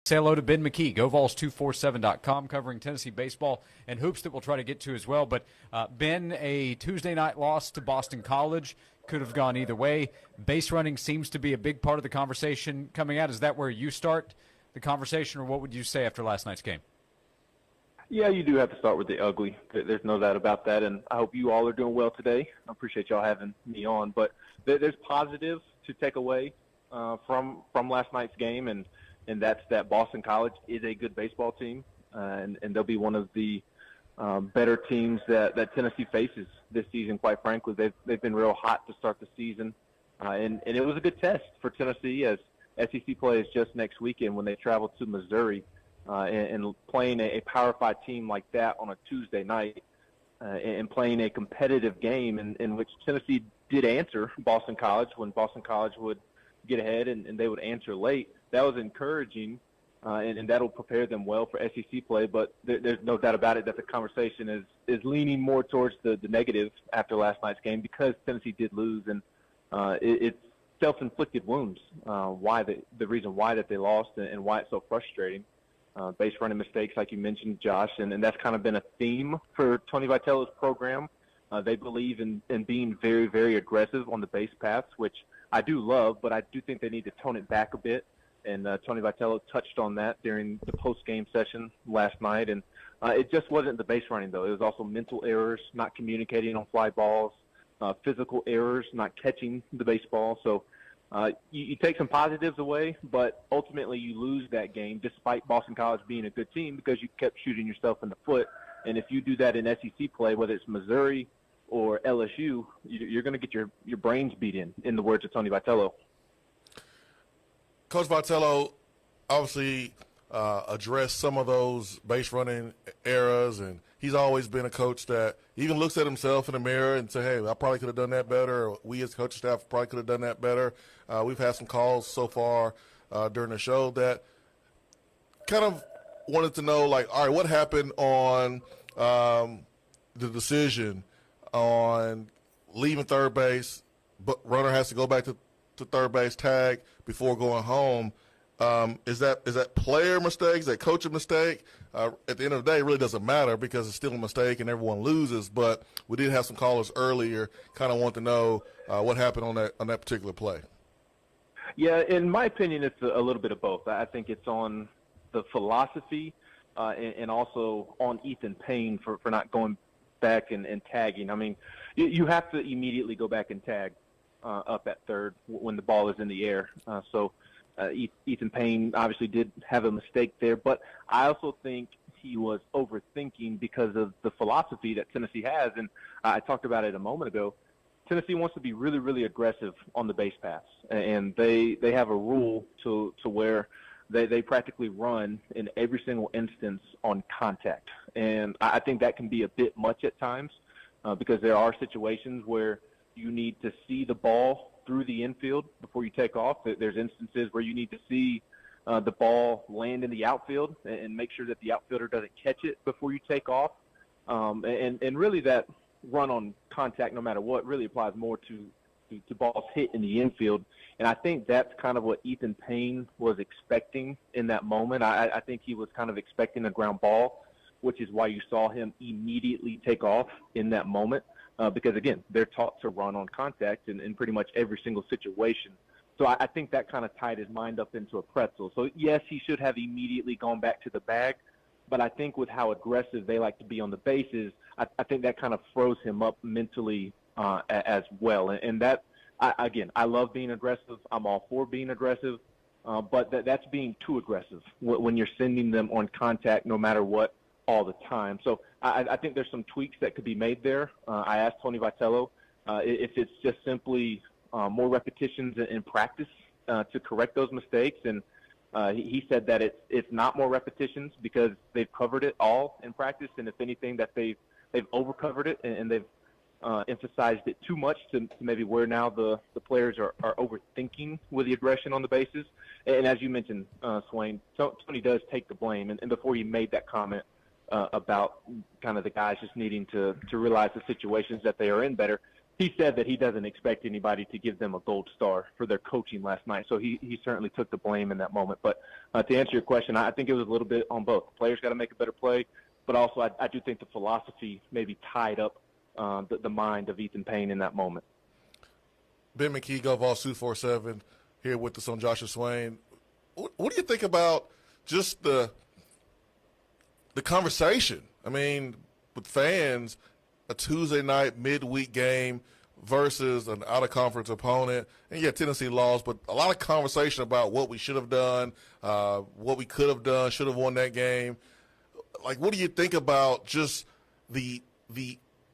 Say hello to Ben McKee, GoVols247.com, covering Tennessee baseball and hoops that we'll try to get to as well. But Ben, a Tuesday night loss to Boston College could have gone either way. Base running seems to be a big part of the conversation coming out. Is that where you start the conversation, or what would you say after last night's game? Yeah, you do have to start with the ugly. There's no doubt about that, and I hope you all are doing well today. I appreciate y'all having me on. But there's positives to take away from last night's game, and that's that Boston College is a good baseball team, and they'll be one of the better teams that Tennessee faces this season, quite frankly. They've been real hot to start the season, and it was a good test for Tennessee, as SEC play is just next weekend when they travel to Missouri, and playing a Power 5 team like that on a Tuesday night, and playing a competitive game in which Tennessee did answer Boston College when Boston College would get ahead and they would answer late. That was encouraging, and that'll prepare them well for SEC play. But there's no doubt about it that the conversation is leaning more towards the negative after last night's game, because Tennessee did lose, and it's self-inflicted wounds. The reason why that they lost and why it's so frustrating. Base running mistakes, like you mentioned, Josh, and that's kind of been a theme for Tony Vitello's program. They believe in being very, very aggressive on the base paths, which I do love, but I do think they need to tone it back a bit. And Tony Vitello touched on that during the post-game session last night. And it just wasn't the base running, though. It was also mental errors, not communicating on fly balls, physical errors, not catching the baseball. So you take some positives away, but ultimately you lose that game despite Boston College being a good team, because you kept shooting yourself in the foot. And if you do that in SEC play, whether it's Missouri or LSU, you're going to get your brains beat in the words of Tony Vitello. Coach Vitello obviously addressed some of those base running errors, and he's always been a coach that even looks at himself in the mirror and say, hey, I probably could have done that better, or we as coaching staff probably could have done that better. We've had some calls so far during the show that kind of wanted to know, like, all right, what happened on the decision on leaving third base, but runner has to go back to third base tag before going home. Is that player mistake? Is that coaching mistake? At the end of the day, it really doesn't matter, because it's still a mistake and everyone loses. But we did have some callers earlier kind of want to know what happened on that particular play. Yeah, in my opinion, it's a little bit of both. I think it's on the philosophy and also on Ethan Payne for not going back and tagging. I mean, you have to immediately go back and tag up at third when the ball is in the air. So Ethan Payne obviously did have a mistake there, but I also think he was overthinking because of the philosophy that Tennessee has. And I talked about it a moment ago. Tennessee wants to be really, really aggressive on the base paths, and they have a rule to where they practically run in every single instance on contact. And I think that can be a bit much at times, because there are situations where you need to see the ball through the infield before you take off. There's instances where you need to see the ball land in the outfield and make sure that the outfielder doesn't catch it before you take off. And really that run on contact, no matter what, really applies more to balls hit in the infield. And I think that's kind of what Ethan Payne was expecting in that moment. I think he was kind of expecting a ground ball, which is why you saw him immediately take off in that moment. Because, again, they're taught to run on contact in pretty much every single situation. So I think that kind of tied his mind up into a pretzel. So, yes, he should have immediately gone back to the bag, but I think with how aggressive they like to be on the bases, I think that kind of froze him up mentally as well. And that, again, I love being aggressive. I'm all for being aggressive, but that's being too aggressive when you're sending them on contact no matter what all the time. So I think there's some tweaks that could be made there. I asked Tony Vitello if it's just simply more repetitions in practice to correct those mistakes, and he said that it's not more repetitions because they've covered it all in practice, and if anything, that they've overcovered it and they've emphasized it too much to maybe where now the players are overthinking with the aggression on the bases. And as you mentioned, Swain, Tony does take the blame, and before he made that comment about kind of the guys just needing to realize the situations that they are in better, he said that he doesn't expect anybody to give them a gold star for their coaching last night. So he certainly took the blame in that moment. But to answer your question, I think it was a little bit on both. The players got to make a better play, but also I do think the philosophy maybe tied up the mind of Ethan Payne in that moment. Ben McKee, GoVols247, here with us on Josh and Swain. What do you think about just the conversation? I mean, with fans, a Tuesday night midweek game versus an out-of-conference opponent. And, yeah, Tennessee lost, but a lot of conversation about what we should have done, what we could have done, should have won that game. Like, what do you think about just the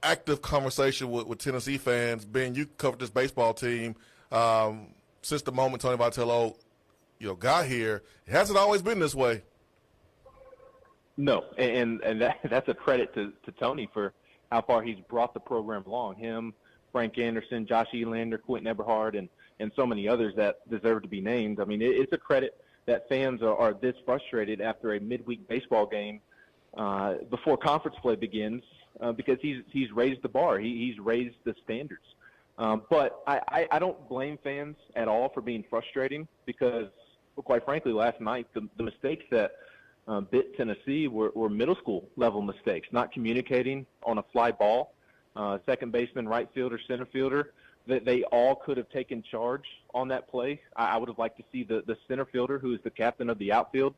active conversation with Tennessee fans? Ben, you covered this baseball team since the moment Tony Vitello, got here. It hasn't always been this way. No, and that's a credit to Tony for how far he's brought the program along. Him, Frank Anderson, Josh Elander, Quentin Eberhard, and so many others that deserve to be named. I mean, it's a credit that fans are this frustrated after a midweek baseball game before conference play begins because he's raised the bar. He's raised the standards. But I don't blame fans at all for being frustrating because, well, quite frankly, last night the mistakes that bit Tennessee were middle school level mistakes, not communicating on a fly ball. Second baseman, right fielder, center fielder, they all could have taken charge on that play. I would have liked to see the center fielder, who is the captain of the outfield,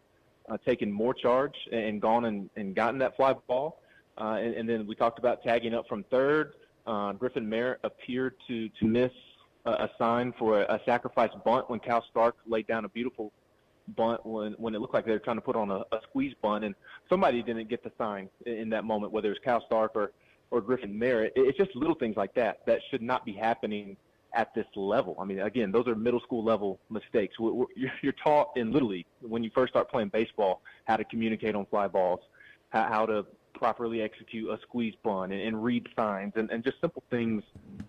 taken more charge and gone and gotten that fly ball. And then we talked about tagging up from third. Griffin Merritt appeared to miss a sign for a sacrifice bunt when Cal Stark laid down a beautiful bunt when it looked like they were trying to put on a squeeze bunt, and somebody didn't get the sign in that moment, whether it was Cal Stark or Griffin Merritt. It's just little things like that should not be happening at this level. I mean, again, those are middle school level mistakes. You're taught in Little League when you first start playing baseball how to communicate on fly balls, how to properly execute a squeeze bunt and read signs and just simple things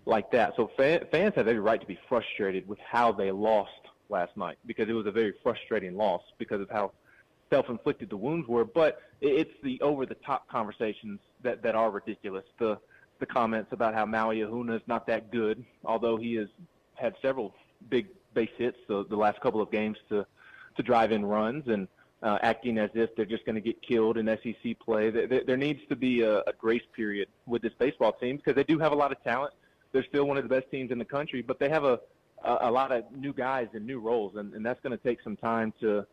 like that. So fans have every right to be frustrated with how they lost last night because it was a very frustrating loss because of how self-inflicted the wounds were. But it's the over-the-top conversations that are ridiculous. The comments about how Maui Ahuna is not that good, although he has had several big base hits the last couple of games to drive in runs, and acting as if they're just going to get killed in SEC play. There needs to be a grace period with this baseball team because they do have a lot of talent. They're still one of the best teams in the country, but they have a lot of new guys in new roles, and that's going to take some time to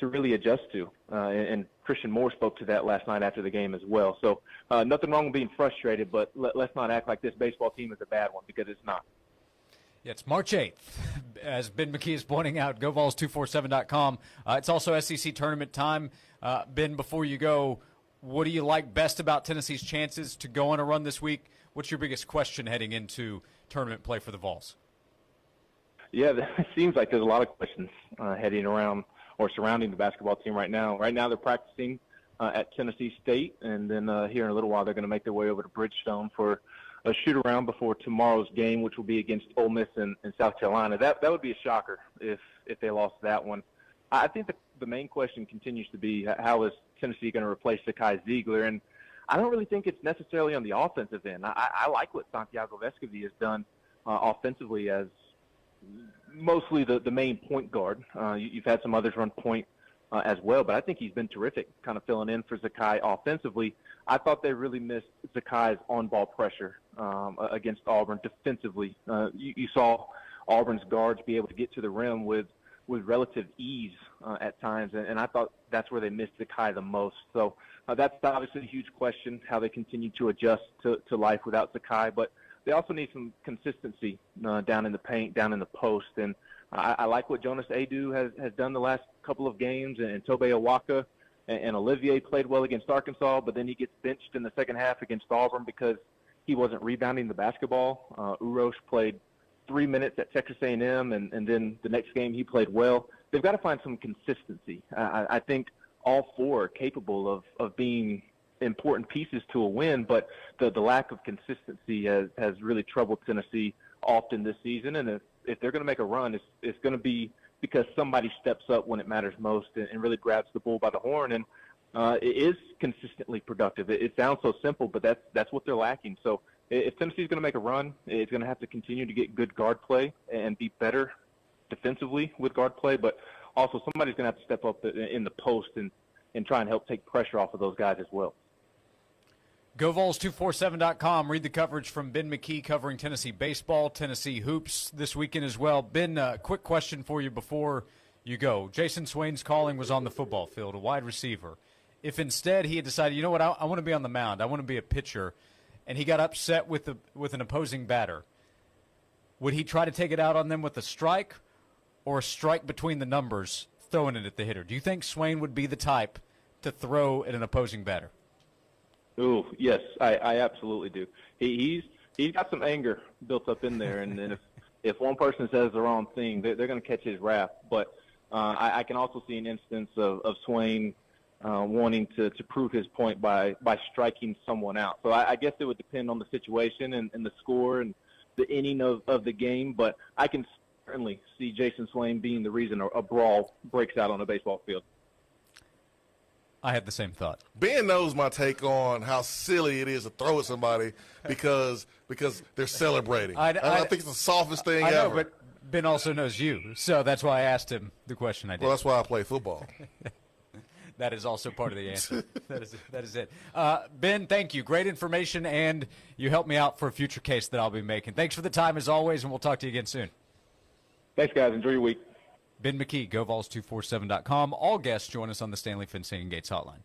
really adjust to. And Christian Moore spoke to that last night after the game as well. So nothing wrong with being frustrated, but let's not act like this baseball team is a bad one because it's not. Yeah, it's March 8th, as Ben McKee is pointing out, GoVols247.com. It's also SEC tournament time. Ben, before you go, what do you like best about Tennessee's chances to go on a run this week? What's your biggest question heading into tournament play for the Vols? Yeah, it seems like there's a lot of questions heading around or surrounding the basketball team right now. Right now they're practicing at Tennessee State, and then here in a little while they're going to make their way over to Bridgestone for a shoot-around before tomorrow's game, which will be against Ole Miss in South Carolina. That would be a shocker if they lost that one. I think the main question continues to be how is Tennessee going to replace Zakai Ziegler, and I don't really think it's necessarily on the offensive end. I like what Santiago Vescovi has done offensively as mostly the main point guard. You've had some others run point as well, but I think he's been terrific kind of filling in for Zakai offensively. I thought they really missed Zakai's on-ball pressure against Auburn defensively. You saw Auburn's guards be able to get to the rim with relative ease at times, and I thought that's where they missed Zakai the most. So that's obviously a huge question, how they continue to adjust to life without Zakai, but they also need some consistency down in the paint, down in the post, and I like what Jonas Adu has done the last couple of games, and Tobe Awaka and Olivier played well against Arkansas, but then he gets benched in the second half against Auburn because he wasn't rebounding the basketball. Urosh played 3 minutes at Texas A&M, and then the next game he played well. They've got to find some consistency. I think all four are capable of being important pieces to a win, but the lack of consistency has really troubled Tennessee often this season, and if they're going to make a run, it's going to be because somebody steps up when it matters most and really grabs the bull by the horn, and it is consistently productive. It sounds so simple, but that's what they're lacking. So if Tennessee's going to make a run, it's going to have to continue to get good guard play and be better defensively with guard play, but also somebody's going to have to step up in the post and try and help take pressure off of those guys as well. GoVols247.com. Read the coverage from Ben McKee covering Tennessee baseball, Tennessee hoops this weekend as well. Ben, quick question for you before you go. Jason Swain's calling was on the football field, a wide receiver. If instead he had decided, you know what, I want to be on the mound, I want to be a pitcher, and he got upset with an opposing batter, would he try to take it out on them with a strike or a strike between the numbers, throwing it at the hitter? Do you think Swain would be the type to throw at an opposing batter? Ooh, yes, I absolutely do. He's got some anger built up in there, and then if one person says the wrong thing, they're going to catch his wrath. But I can also see an instance of Swain wanting to prove his point by striking someone out. So I guess it would depend on the situation and the score and the inning of the game. But I can certainly see Jason Swain being the reason a brawl breaks out on a baseball field. I had the same thought. Ben knows my take on how silly it is to throw at somebody because they're celebrating. I think it's the softest thing ever. I know, but Ben also knows you, so that's why I asked him the question I did. Well, that's why I play football. That is also part of the answer. That is it. Ben, thank you. Great information, and you helped me out for a future case that I'll be making. Thanks for the time, as always, and we'll talk to you again soon. Thanks, guys. Enjoy your week. Ben McKee, GoVols247.com. All guests join us on the Stanley Fencing and Gates Hotline.